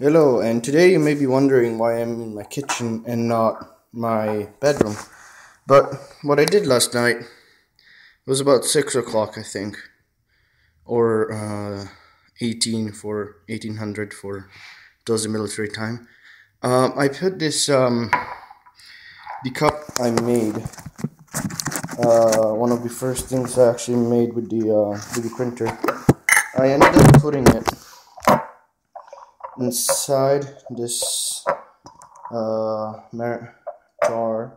Hello, and today you may be wondering why I'm in my kitchen and not my bedroom. But what I did last night was about 6 o'clock, I think, or 1800 for those in military time. I put the cup I made, one of the first things I actually made with the printer. I ended up putting it inside this jar,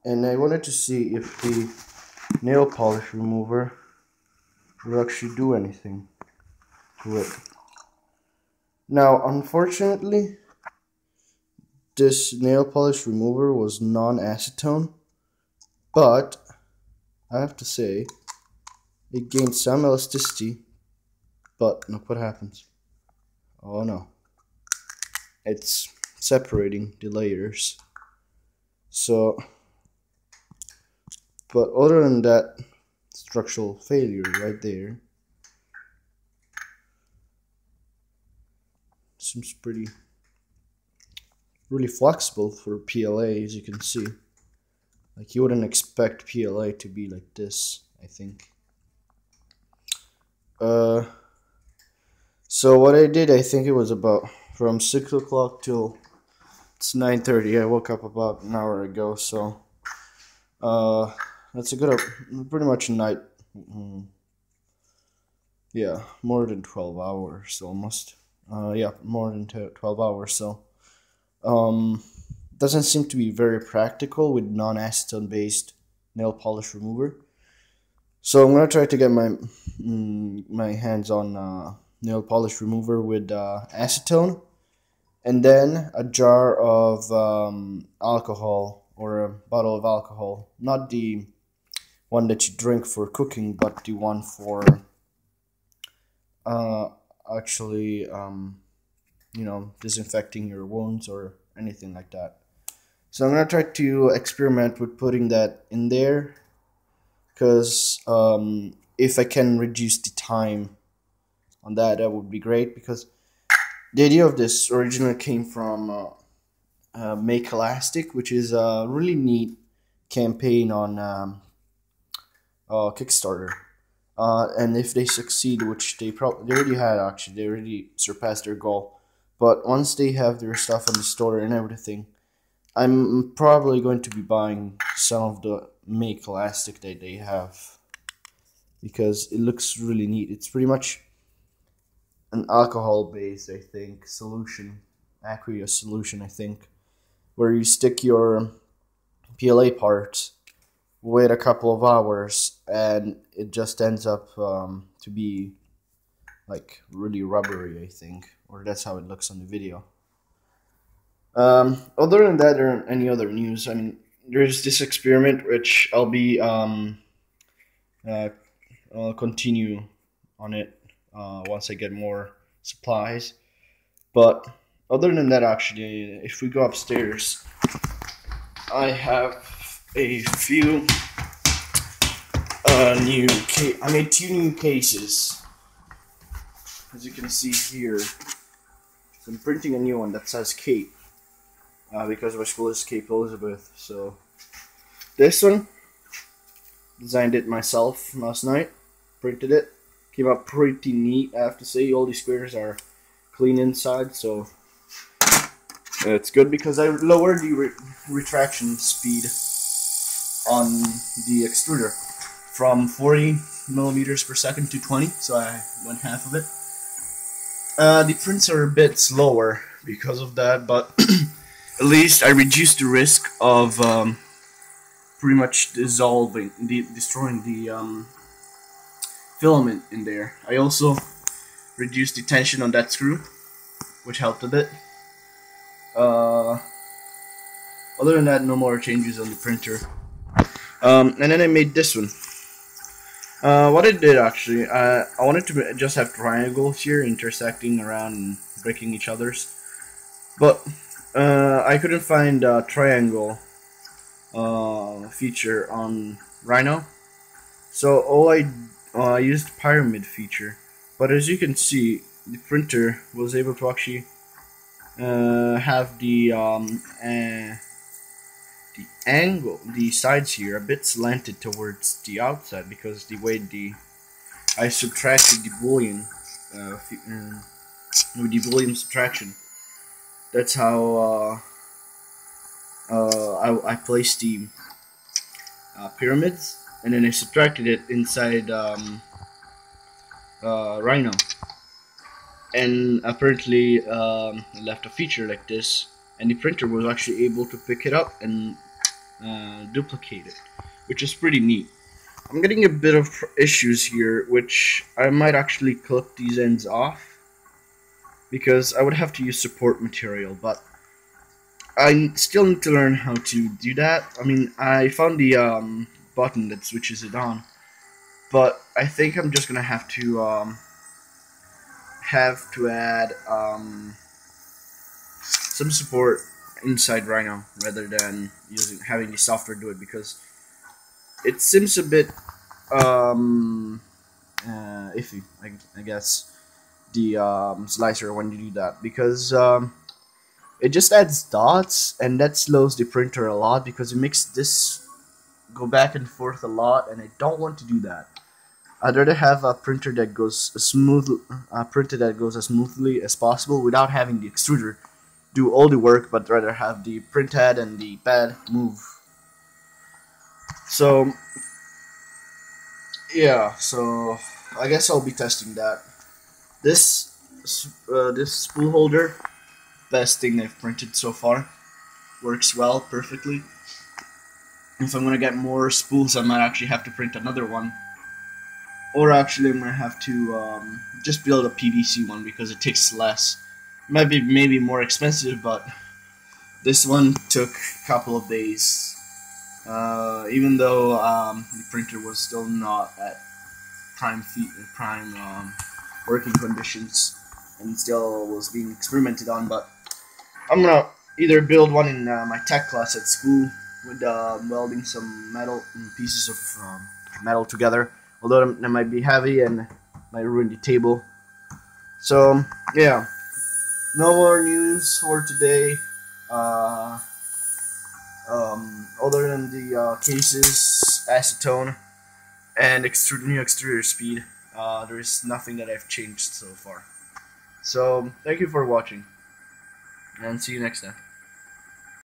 and I wanted to see if the nail polish remover would actually do anything to it. Now, unfortunately, this nail polish remover was non-acetone, but I have to say it gained some elasticity. But look what happens. Oh no, it's separating the layers. So, but other than that structural failure right there, seems really flexible for PLA, as you can see. Like, you wouldn't expect PLA to be like this, I think. So what I did, I think it was about from 6 o'clock till it's 9:30. I woke up about an hour ago, so that's a good, pretty much a night. Yeah, more than 12 hours almost. Yeah, more than 12 hours. So doesn't seem to be very practical with non-acetone based nail polish remover. So I'm gonna try to get my hands on nail polish remover with acetone, and then a jar of alcohol, or a bottle of alcohol, not the one that you drink for cooking, but the one for actually disinfecting your wounds or anything like that. So I'm gonna try to experiment with putting that in there, because if I can reduce the time on that would be great, because the idea of this originally came from Make Elastic, which is a really neat campaign on Kickstarter. And if they succeed, which they already had, actually, they already surpassed their goal. But once they have their stuff on the store and everything, I'm probably going to be buying some of the Make Elastic that they have, because it looks really neat. It's pretty much an alcohol-based, I think, solution, aqueous solution, I think, where you stick your PLA part, wait a couple of hours, and it just ends up to be like really rubbery, I think, or that's how it looks on the video. Other than that, there aren't any other news. I mean, there's this experiment which I'll continue on it once I get more supplies. But other than that, actually, if we go upstairs, I have a few I made 2 new cases, as you can see here. So I'm printing a new one that says Cape, because my school is Cape Elizabeth. So this one, designed it myself last night, printed it, came out pretty neat. I have to say, all the squares are clean inside, so it's good, because I lowered the retraction speed on the extruder from 40 millimeters per second to 20, so I went half of it. The prints are a bit slower because of that, but at least I reduced the risk of pretty much destroying the filament in there. I also reduced the tension on that screw, which helped a bit. Other than that, no more changes on the printer. And then I made this one. What I did, actually, I wanted to just have triangles here intersecting around and breaking each other's, but I couldn't find a triangle feature on Rhino, so all I used pyramid feature. But as you can see, the printer was able to actually have the angle, the sides here, a bit slanted towards the outside because the way I subtracted the boolean with the boolean subtraction. That's how I placed the pyramids, and then I subtracted it inside Rhino, and apparently left a feature like this, and the printer was actually able to pick it up and duplicate it, which is pretty neat. I'm getting a bit of issues here, which I might actually clip these ends off because I would have to use support material, but I still need to learn how to do that. I mean, I found the button that switches it on, but I think I'm just gonna have to add some support inside Rhino rather than having the software do it, because it seems a bit iffy, I guess, the slicer when you do that, because it just adds dots, and that slows the printer a lot because it makes this go back and forth a lot, and I don't want to do that. I'd rather have a printer that goes as smoothly as possible without having the extruder do all the work, but rather have the print head and the pad move. So yeah, so I guess I'll be testing that. This spool holder, best thing I've printed so far, works well, perfectly. If I'm gonna get more spools, I might actually have to print another one, or actually I'm gonna have to just build a PVC one because it takes less. It might be maybe more expensive, but this one took a couple of days. Even though the printer was still not at prime working conditions and still was being experimented on, but I'm gonna either build one in my tech class at school with welding some metal pieces of metal together, although that might be heavy and might ruin the table. So yeah, no more news for today. Other than the cases, acetone, and new extruder speed, there is nothing that I've changed so far. So thank you for watching, and see you next time.